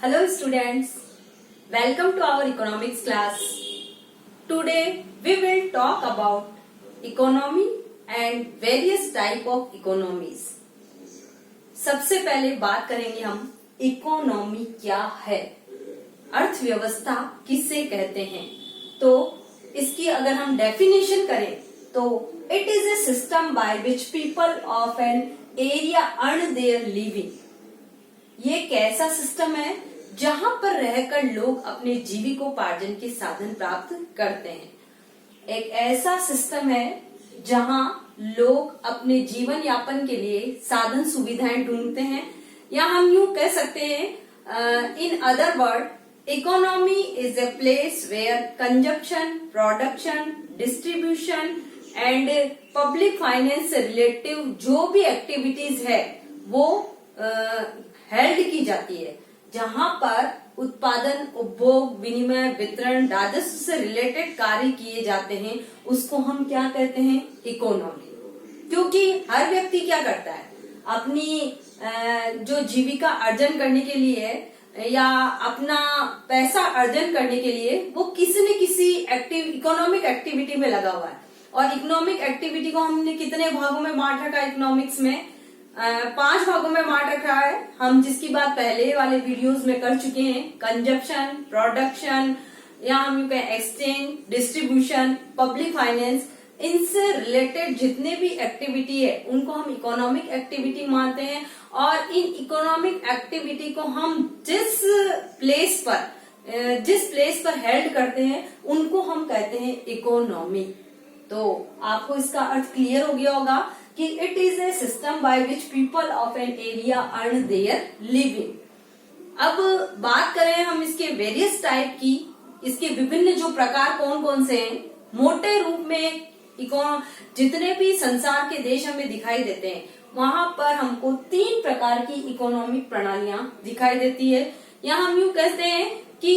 Hello students, welcome to our economics class. Today we will talk about economy and various type of economies. सबसे पहले बात करेंगे हम economy क्या है, अर्थव्यवस्था किसे कहते हैं। तो इसकी अगर हम डेफिनेशन करें तो it is a system by which people of an area earn their living. ये कैसा सिस्टम है जहां पर रहकर लोग अपने जीविकोपार्जन के साधन प्राप्त करते हैं। एक ऐसा सिस्टम है जहां लोग अपने जीवन यापन के लिए साधन सुविधाएं ढूंढते हैं, या हम यूं कह सकते हैं in other word economy is a place where consumption, production, distribution and public finance से रिलेटिव जो भी एक्टिविटीज है वो हेल्ड की जाती है, जहां पर उत्पादन, उपभोग, विनिमय, वितरण, राजस्व से रिलेटेड कार्य किए जाते हैं, उसको हम क्या कहते हैं, इकोनॉमी। क्योंकि हर व्यक्ति क्या करता है, अपनी जो जीविका अर्जन करने के लिए या अपना पैसा अर्जन करने के लिए वो किसी न किसी इकोनॉमिक एक्टिविटी में लगा हुआ है। और इकोनॉमिक एक्टिविटी को हमने कितने भागों में बांट रखा है, इकोनॉमिक्स में 5 भागों में बांट रखा है, हम जिसकी बात पहले वाले वीडियोस में कर चुके हैं। कंजप्शन, प्रोडक्शन, या हम कहें एक्सचेंज, डिस्ट्रीब्यूशन, पब्लिक फाइनेंस, इनसे रिलेटेड जितने भी एक्टिविटी है उनको हम इकोनॉमिक एक्टिविटी मानते हैं। और इन इकोनॉमिक एक्टिविटी को हम जिस प्लेस पर हेल्ड करते हैं उनको हम कहते हैं इकोनॉमी। तो आपको इसका अर्थ क्लियर हो गया होगा कि it is a system by which people of an area earn their living. अब बात करें हम इसके वेरियस टाइप की, इसके विभिन्न जो प्रकार कौन कौन से हैं। मोटे रूप में जितने भी संसार के देश हमें दिखाई देते हैं वहां पर हमको 3 प्रकार की इकोनॉमिक प्रणालियां दिखाई देती है। या हम यूं कहते हैं कि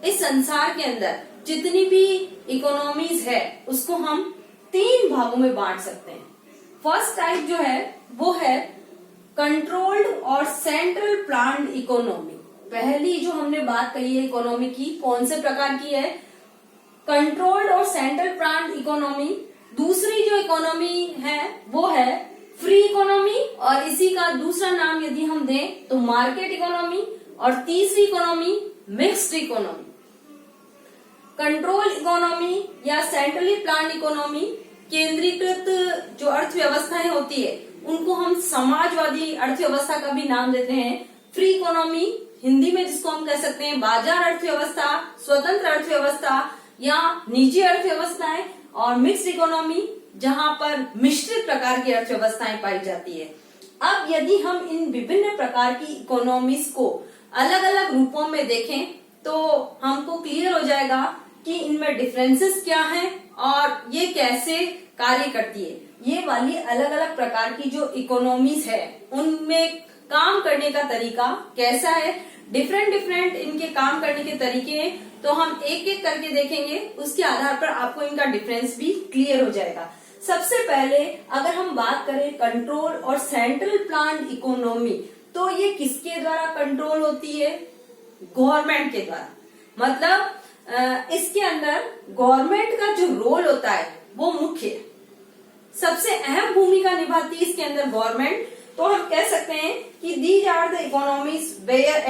इस संसार के अंदर जितनी भी इकोनॉमीज है उसको हम 3 भागों में बांट सकते हैं। फर्स्ट टाइप जो है वो है कंट्रोल्ड और सेंट्रल प्लान्ड इकोनॉमी। पहली जो हमने बात कही है इकोनॉमी की, कौन से प्रकार की है, कंट्रोल्ड और सेंट्रल प्लान्ड इकोनॉमी। दूसरी जो इकोनॉमी है वो है फ्री इकोनॉमी, और इसी का दूसरा नाम यदि हम दें तो मार्केट इकोनॉमी। और तीसरी economy mixed economy. Control economy या सेंट्रली प्लान्ड इकोनॉमी, केंद्रीकृत जो अर्थव्यवस्थाएं होती है उनको हम समाजवादी अर्थव्यवस्था का भी नाम देते हैं। फ्री इकोनॉमी हिंदी में जिसको हम कह सकते हैं बाजार अर्थव्यवस्था, स्वतंत्र अर्थव्यवस्था या निजी अर्थव्यवस्थाएं। और मिक्स्ड इकोनॉमी जहां पर मिश्रित प्रकार की अर्थव्यवस्थाएं पाई जाती है। अब यदि हम इन विभिन्न प्रकार की इकोनॉमीज को अलग अलग रूपों में देखें तो हमको क्लियर हो जाएगा कि इनमें डिफरेंसेस क्या हैं और ये कैसे कार्य करती है। ये वाली अलग अलग प्रकार की जो इकोनॉमीज है उनमें काम करने का तरीका कैसा है, डिफरेंट इनके काम करने के तरीके हैं। तो हम एक एक करके देखेंगे, उसके आधार पर आपको इनका डिफरेंस भी क्लियर हो जाएगा। सबसे पहले अगर हम बात करें कंट्रोल और सेंट्रल प्लान्ड इकोनॉमी, तो ये किसके द्वारा कंट्रोल होती है, गवर्नमेंट के द्वारा। मतलब इसके अंदर गवर्नमेंट का जो रोल होता है वो मुख्य है, सबसे अहम भूमिका निभाती है इसके अंदर गवर्नमेंट। तो हम कह सकते हैं कि these are the economies where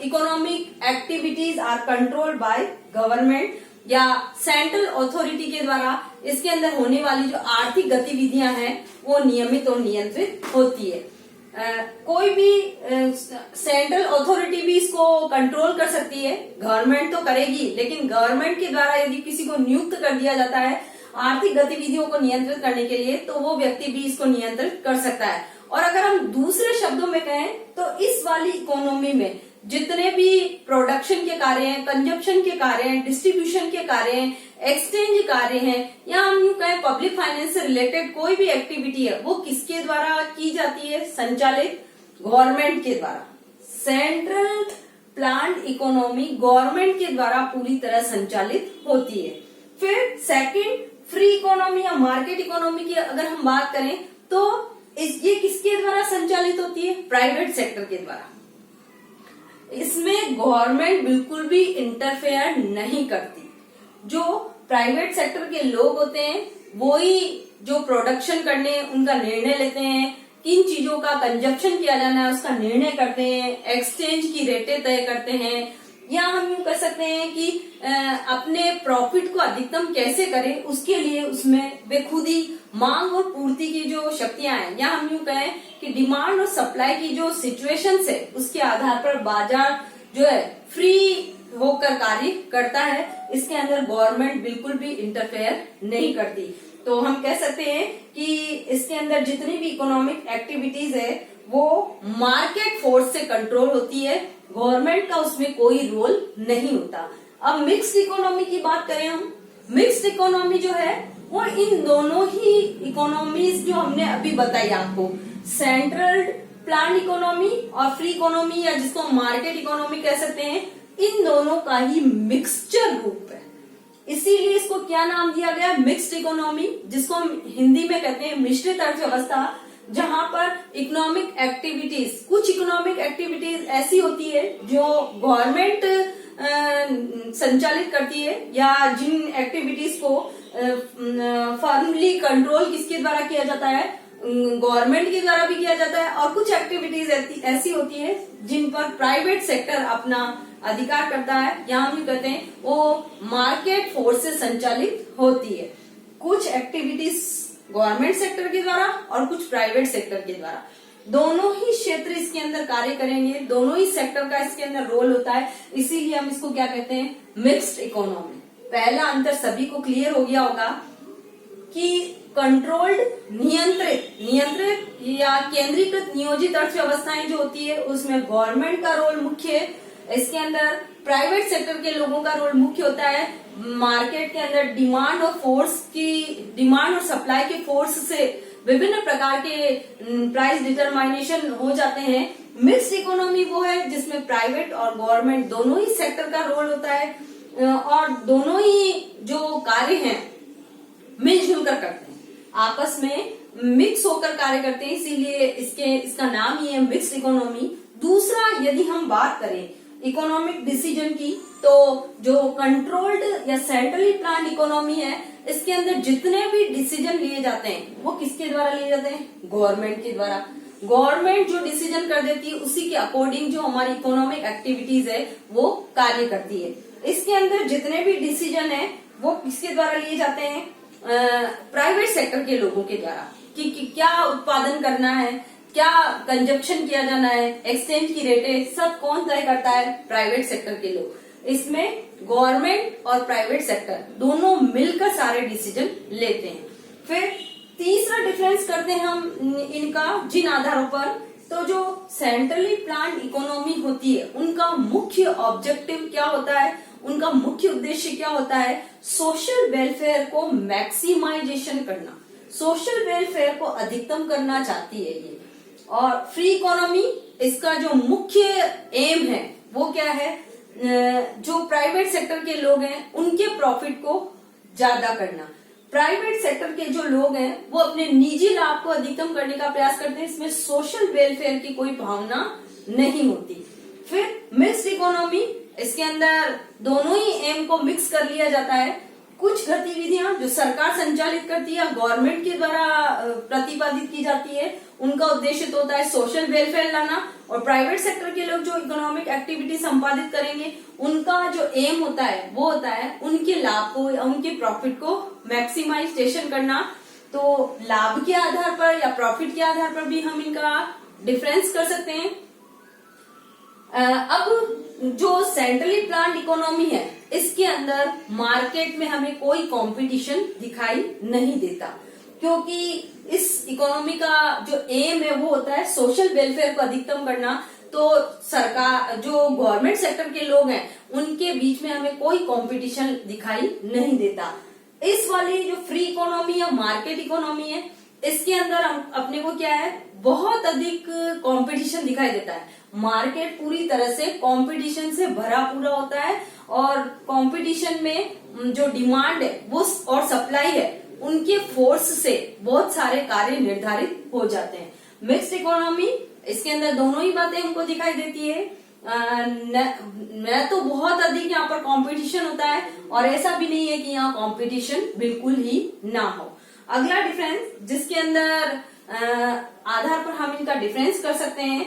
economic activities are controlled by government या सेंट्रल अथॉरिटी के द्वारा। इसके अंदर होने वाली जो आर्थिक गतिविधियां हैं वो नियमित और नियंत्रित होती है। कोई भी सेंट्रल अथॉरिटी भी इसको कंट्रोल कर सकती है, गवर्नमेंट तो करेगी, लेकिन गवर्नमेंट के द्वारा यदि किसी को नियुक्त कर दिया जाता है आर्थिक गतिविधियों को नियंत्रित करने के लिए तो वो व्यक्ति भी इसको नियंत्रित कर सकता है। और अगर हम दूसरे शब्दों में कहें तो इस वाली इकोनॉमी में जितने भी प्रोडक्शन के कार्य हैं, कंजप्शन के कार्य हैं, डिस्ट्रीब्यूशन के कार्य हैं, एक्सचेंज कार्य हैं, या हम यूं कहें पब्लिक फाइनेंस से रिलेटेड कोई भी एक्टिविटी है वो किसके द्वारा की जाती है, संचालित गवर्नमेंट के द्वारा। सेंट्रल प्लान्ड इकोनॉमी गवर्नमेंट के द्वारा पूरी तरह संचालित होती है। फिर सेकंड फ्री इकोनॉमी या मार्केट इकोनॉमी की अगर हम बात करें तो ये किसके द्वारा संचालित होती है, प्राइवेट सेक्टर के द्वारा। इसमें गवर्नमेंट बिल्कुल भी इंटरफेयर नहीं करती। जो प्राइवेट सेक्टर के लोग होते हैं वो ही जो प्रोडक्शन करने उनका निर्णय लेते हैं, किन चीजों का कंजप्शन किया जाना है उसका निर्णय करते हैं, एक्सचेंज की रेटें तय करते हैं, या हम यूं कर सकते हैं कि अपने प्रॉफिट को अधिकतम कैसे करें उसके लिए उसमें वे खुद ही मांग और पूर्ति की जो शक्तियां हैं, या हम यूं कहें कि डिमांड और सप्लाई की जो सिचुएशंस है उसके आधार पर बाजार जो है फ्री होकर कार्य करता है। इसके अंदर गवर्नमेंट बिल्कुल भी इंटरफेयर नहीं करती। तो हम कह सकते हैं कि इसके अंदर जितनी भी इकोनॉमिक एक्टिविटीज है वो मार्केट फोर्स से कंट्रोल होती है, गवर्नमेंट का उसमें कोई रोल नहीं होता। अब मिक्स्ड इकोनॉमी की बात करें हम, मिक्स्ड इकोनॉमी जो है वो इन दोनों ही इकोनॉमीज जो हमने अभी बताई आपको, सेंट्रल प्लान इकोनॉमी और फ्री इकोनॉमी या जिसको मार्केट इकोनॉमी कह सकते हैं, इन दोनों का ही मिक्सचर रूप है। इसीलिए इसको क्या नाम दिया गया, मिक्स्ड इकोनॉमी, जिसको हम हिंदी में कहते हैं मिश्रित अर्थव्यवस्था, जहां पर इकोनॉमिक एक्टिविटीज, कुछ इकोनॉमिक एक्टिविटीज ऐसी होती है जो गवर्नमेंट संचालित करती है, या जिन एक्टिविटीज को फर्मली कंट्रोल किसके द्वारा किया जाता है, गवर्नमेंट के द्वारा भी किया जाता है, और कुछ एक्टिविटीज ऐसी होती है जिन पर प्राइवेट सेक्टर अपना अधिकार करता है, या हम कहते हैं वो मार्केट फोर्स से संचालित होती है। कुछ एक्टिविटीज गवर्नमेंट सेक्टर के द्वारा और कुछ प्राइवेट सेक्टर के द्वारा, दोनों ही क्षेत्र इसके अंदर कार्य करेंगे, दोनों ही सेक्टर का इसके अंदर रोल होता है। इसीलिए हम इसको क्या कहते हैं, मिक्स्ड इकोनॉमी। पहला अंतर सभी को क्लियर हो गया होगा कि कंट्रोल्ड नियंत्रित या केंद्रीकृत नियोजित अर्थव्यवस्थाएं जो होती है उसमें गवर्नमेंट का रोल मुख्य है। इसके अंदर प्राइवेट सेक्टर के लोगों का रोल मुख्य होता है। मार्केट के अंदर डिमांड और सप्लाई के फोर्स से विभिन्न प्रकार के प्राइस डिटरमाइनेशन हो जाते हैं। मिक्स्ड इकोनॉमी वो है जिसमें प्राइवेट और गवर्नमेंट दोनों ही सेक्टर का रोल होता है, और दोनों ही जो कार्य हैं मिलजुल कर करते हैं, आपस में मिक्स होकर कार्य करते हैं, इसीलिए इसका नाम ही है मिक्स्ड इकोनॉमी। दूसरा, यदि हम बात करें इकोनॉमिक डिसीजन की, तो जो कंट्रोल्ड या सेंट्रली प्लान इकोनॉमी है, इसके अंदर जितने भी डिसीजन लिए जाते हैं वो किसके द्वारा लिए जाते हैं, गवर्नमेंट के द्वारा। गवर्नमेंट जो डिसीजन कर देती है उसी के अकॉर्डिंग जो हमारी इकोनॉमिक एक्टिविटीज है वो कार्य करती है। इसके अंदर जितने भी डिसीजन है वो किसके द्वारा लिए जाते हैं, प्राइवेट सेक्टर के लोगों के द्वारा, कि क्या उत्पादन करना है, क्या कंजप्शन किया जाना है, एक्सचेंज की रेटें, सब कौन तय करता है, प्राइवेट सेक्टर के लोग। इसमें गवर्नमेंट और प्राइवेट सेक्टर दोनों मिलकर सारे डिसीजन लेते हैं। फिर तीसरा डिफरेंस करते हैं हम इनका जिन आधारों पर, तो जो सेंट्रली प्लान्ड इकोनॉमी होती है उनका मुख्य ऑब्जेक्टिव क्या होता है, उनका मुख्य उद्देश्य क्या होता है, सोशल वेलफेयर को मैक्सिमाइजेशन करना, सोशल वेलफेयर को अधिकतम करना चाहती है ये। और फ्री इकोनॉमी, इसका जो मुख्य एम है वो क्या है, जो प्राइवेट सेक्टर के लोग हैं उनके प्रॉफिट को ज्यादा करना। प्राइवेट सेक्टर के जो लोग हैं वो अपने निजी लाभ को अधिकतम करने का प्रयास करते हैं, इसमें सोशल वेलफेयर की कोई भावना नहीं होती। फिर मिक्स्ड इकोनॉमी, इसके अंदर दोनों ही एम को मिक्स कर लिया जाता है। कुछ गतिविधियां जो सरकार संचालित करती है, गवर्नमेंट के द्वारा प्रतिपादित की जाती है, उनका उद्देश्य तो होता है सोशल वेलफेयर लाना, और प्राइवेट सेक्टर के लोग जो इकोनॉमिक एक्टिविटी संपादित करेंगे उनका जो एम होता है वो होता है उनके लाभ को या उनके प्रॉफिट को मैक्सिमाइजेशन करना। तो लाभ के आधार पर या प्रॉफिट के आधार पर भी हम इनका डिफरेंस कर सकते हैं। अब जो सेंट्रली प्लान्ड इकोनॉमी है इसके अंदर मार्केट में हमें कोई कंपटीशन दिखाई नहीं देता, क्योंकि इस इकोनॉमी का जो एम है वो होता है सोशल वेलफेयर को अधिकतम करना। तो सरकार, जो गवर्नमेंट सेक्टर के लोग हैं उनके बीच में हमें कोई कंपटीशन दिखाई नहीं देता। इस वाली जो फ्री इकोनॉमी या मार्केट इकोनॉमी है इसके अंदर हम अपने को क्या है, बहुत अधिक कंपटीशन दिखाई देता है। मार्केट पूरी तरह से कंपटीशन से भरा पूरा होता है, और कंपटीशन में जो डिमांड है वो और सप्लाई है उनके फोर्स से बहुत सारे कार्य निर्धारित हो जाते हैं। मिक्स्ड इकोनॉमी, इसके अंदर दोनों ही बातें हमको दिखाई देती है न तो बहुत अधिक यहाँ पर कंपटीशन होता है और ऐसा भी नहीं है कि यहाँ कंपटीशन बिल्कुल ही ना हो। अगला डिफरेंस जिसके अंदर आधार पर हम इनका डिफरेंस कर सकते हैं,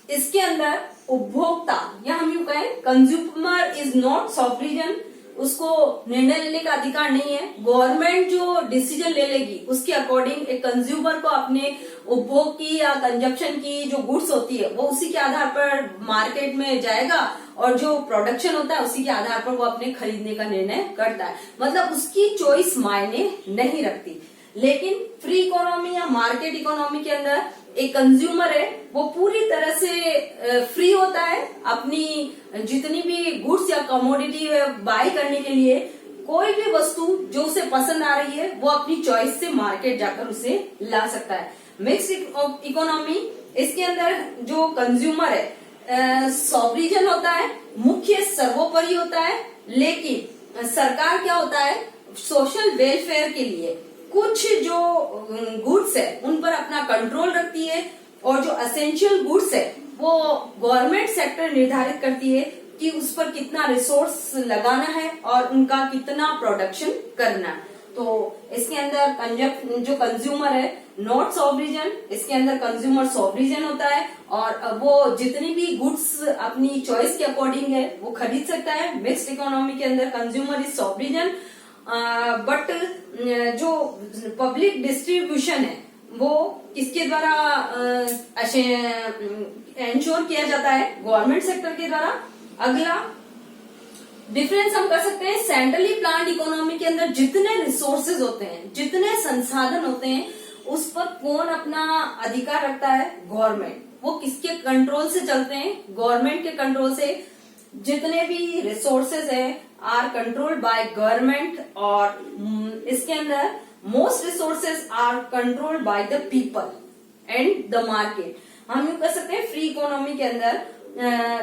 इसके अंदर उपभोक्ता या हम यूं कहें कंज्यूमर इज नॉट सॉवरिजन, उसको निर्णय लेने का अधिकार नहीं है। गवर्नमेंट जो डिसीजन ले लेगी उसके अकॉर्डिंग एक कंज्यूमर को अपने उपभोग की या कंजप्शन की जो गुड्स होती है वो उसी के आधार पर मार्केट में जाएगा और जो प्रोडक्शन होता है उसी के आधार पर वो अपने खरीदने का निर्णय करता है, मतलब उसकी चॉइस मायने नहीं रखती। लेकिन फ्री इकोनॉमी या मार्केट इकोनॉमी के अंदर एक कंज्यूमर है वो पूरी तरह से फ्री होता है अपनी जितनी भी गुड्स या कमोडिटी बाय करने के लिए। कोई भी वस्तु जो उसे पसंद आ रही है वो अपनी चॉइस से मार्केट जाकर उसे ला सकता है। मिक्स्ड इकोनॉमी, इसके अंदर जो कंज्यूमर है सॉवरिजन होता है, मुख्य सर्वोपरि होता है, लेकिन सरकार क्या होता है सोशल वेलफेयर के लिए कुछ जो गुड्स है उन पर अपना कंट्रोल रखती है और जो असेंशियल गुड्स है वो गवर्नमेंट सेक्टर निर्धारित करती है कि उस पर कितना रिसोर्स लगाना है और उनका कितना प्रोडक्शन करना है। तो इसके अंदर जो कंज्यूमर है नॉट सॉवरिजन, इसके अंदर कंज्यूमर सॉवरिजन होता है और वो जितनी भी गुड्स अपनी चॉइस के अकॉर्डिंग है वो खरीद सकता है। मिक्स्ड इकोनॉमी के अंदर कंज्यूमर इज सॉवरिजन बट जो पब्लिक डिस्ट्रीब्यूशन है वो किसके द्वारा इंश्योर किया जाता है, गवर्नमेंट सेक्टर के द्वारा। अगला डिफरेंस हम कर सकते हैं सेंट्रली प्लान्ड इकोनॉमी के अंदर जितने रिसोर्सेज होते हैं, जितने संसाधन होते हैं उस पर कौन अपना अधिकार रखता है, गवर्नमेंट। वो किसके कंट्रोल से चलते हैं, गवर्नमेंट के कंट्रोल से। जितने भी रिसोर्सेज है आर कंट्रोल्ड बाय गवर्नमेंट और इसके अंदर most resources are controlled by the people and the market. हम यूं कह सकते हैं फ्री इकोनॉमी के अंदर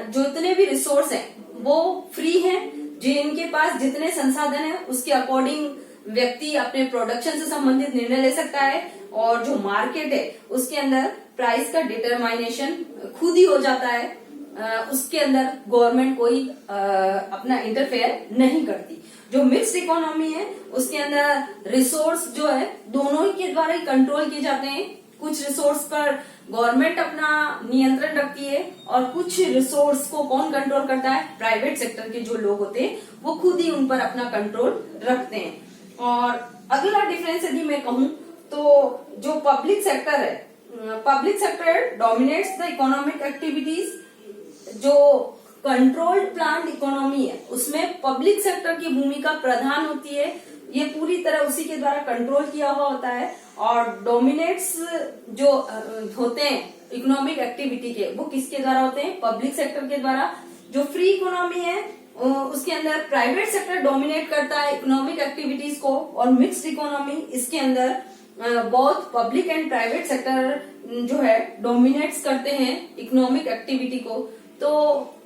जो इतने भी रिसोर्स हैं वो फ्री हैं, जिनके पास जितने संसाधन है उसके अकॉर्डिंग व्यक्ति अपने प्रोडक्शन से संबंधित निर्णय ले सकता है और जो मार्केट है उसके अंदर प्राइस का डिटरमाइनेशन खुद ही हो जाता है, उसके अंदर गवर्नमेंट कोई अपना इंटरफेयर नहीं करती। जो मिक्स्ड इकोनॉमी है उसके अंदर रिसोर्स जो है दोनों ही के द्वारा ही कंट्रोल किए जाते हैं। कुछ रिसोर्स पर गवर्नमेंट अपना नियंत्रण रखती है और कुछ रिसोर्स को कौन कंट्रोल करता है, प्राइवेट सेक्टर के जो लोग होते हैं वो खुद ही उन पर अपना कंट्रोल रखते हैं। और अगला डिफरेंस यदि मैं कहूं तो जो पब्लिक सेक्टर है, public sector dominates the economic activities. जो कंट्रोल्ड प्लान्ड इकोनॉमी है उसमें पब्लिक सेक्टर की भूमिका प्रधान होती है, ये पूरी तरह उसी के द्वारा कंट्रोल किया हुआ होता है। और डोमिनेट्स जो होते हैं इकोनॉमिक एक्टिविटी के वो किसके द्वारा होते हैं, पब्लिक सेक्टर के द्वारा। जो फ्री इकोनॉमी है उसके अंदर प्राइवेट सेक्टर डोमिनेट करता है इकोनॉमिक एक्टिविटीज को और मिक्स्ड इकोनॉमी इसके अंदर बहुत पब्लिक एंड प्राइवेट सेक्टर जो है डोमिनेट्स करते हैं इकोनॉमिक एक्टिविटी को। तो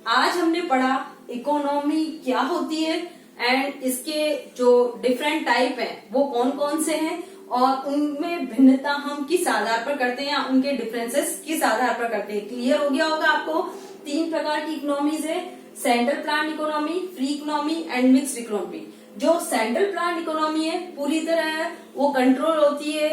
आज हमने पढ़ा इकोनॉमी क्या होती है एंड इसके जो डिफरेंट टाइप हैं वो कौन कौन से हैं और उनमें भिन्नता हम किस आधार पर करते हैं या उनके डिफरेंसेस किस आधार पर करते हैं। क्लियर हो गया होगा आपको। 3 प्रकार की इकोनॉमीज है, central plan economy, free economy and mixed economy. जो सेंट्रल प्लान इकोनॉमी है पूरी तरह वो कंट्रोल होती है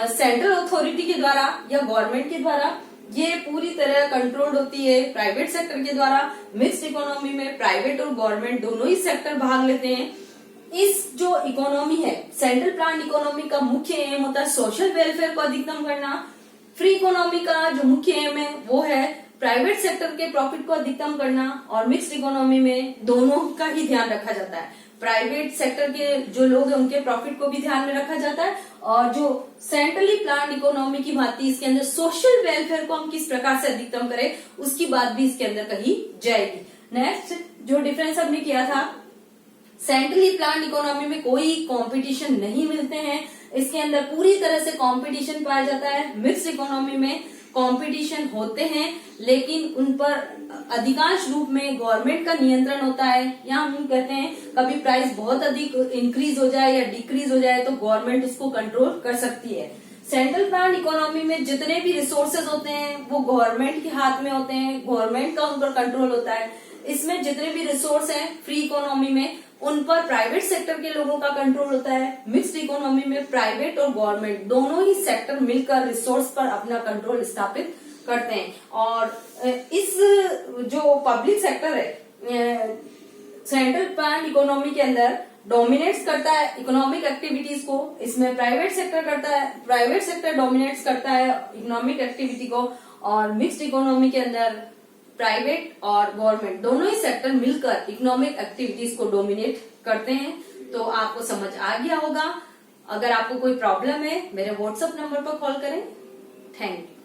सेंट्रल अथॉरिटी के द्वारा या गवर्नमेंट के द्वारा, ये पूरी तरह कंट्रोल्ड होती है प्राइवेट सेक्टर के द्वारा। मिक्स्ड इकोनॉमी में प्राइवेट और गवर्नमेंट दोनों ही सेक्टर भाग लेते हैं। इस जो इकोनॉमी है सेंट्रल प्लान इकोनॉमी का मुख्य एम होता है सोशल वेलफेयर को अधिकतम करना। फ्री इकोनॉमी का जो मुख्य एम है वो है प्राइवेट सेक्टर के प्रॉफिट को अधिकतम करना और मिक्स्ड इकोनॉमी में दोनों का ही ध्यान रखा जाता है। प्राइवेट सेक्टर के जो लोग हैं उनके प्रॉफिट को भी ध्यान में रखा जाता है और जो सेंट्रली प्लान्ड इकोनॉमी की बात इसके अंदर सोशल वेलफेयर को हम किस प्रकार से अधिकतम करें उसकी बात भी इसके अंदर कही जाएगी। नेक्स्ट जो डिफरेंस हमने किया था, सेंट्रली प्लान्ड इकोनॉमी में कोई कंपटीशन नहीं मिलते हैं, इसके अंदर पूरी तरह से कंपटीशन पाया जाता है। मिक्स्ड इकोनॉमी में कंपटीशन होते हैं लेकिन उन पर अधिकांश रूप में गवर्नमेंट का नियंत्रण होता है। या हम कहते हैं कभी प्राइस बहुत अधिक इंक्रीज हो जाए या डिक्रीज हो जाए तो गवर्नमेंट उसको कंट्रोल कर सकती है। सेंट्रल प्लान इकोनॉमी में जितने भी रिसोर्सेज होते हैं वो गवर्नमेंट के हाथ में होते हैं, गवर्नमेंट का उन पर कंट्रोल होता है। इसमें जितने भी रिसोर्स हैं फ्री इकोनॉमी में उन पर प्राइवेट सेक्टर के लोगों का कंट्रोल होता है। मिक्स्ड इकोनॉमी में प्राइवेट और गवर्नमेंट दोनों ही सेक्टर मिलकर रिसोर्स पर अपना कंट्रोल स्थापित करते हैं। और इस जो पब्लिक सेक्टर है सेंट्रल प्लान इकोनॉमी के अंदर डोमिनेट्स करता है इकोनॉमिक एक्टिविटीज को, इसमें प्राइवेट सेक्टर डोमिनेट्स करता है इकोनॉमिक एक्टिविटी को। और मिक्स्ड इकोनॉमी के अंदर प्राइवेट और गवर्नमेंट दोनों ही सेक्टर मिलकर इकोनॉमिक एक्टिविटीज को डोमिनेट करते हैं। तो आपको समझ आ गया होगा। अगर आपको कोई प्रॉब्लम है मेरे व्हाट्सएप नंबर पर कॉल करें। Thank you.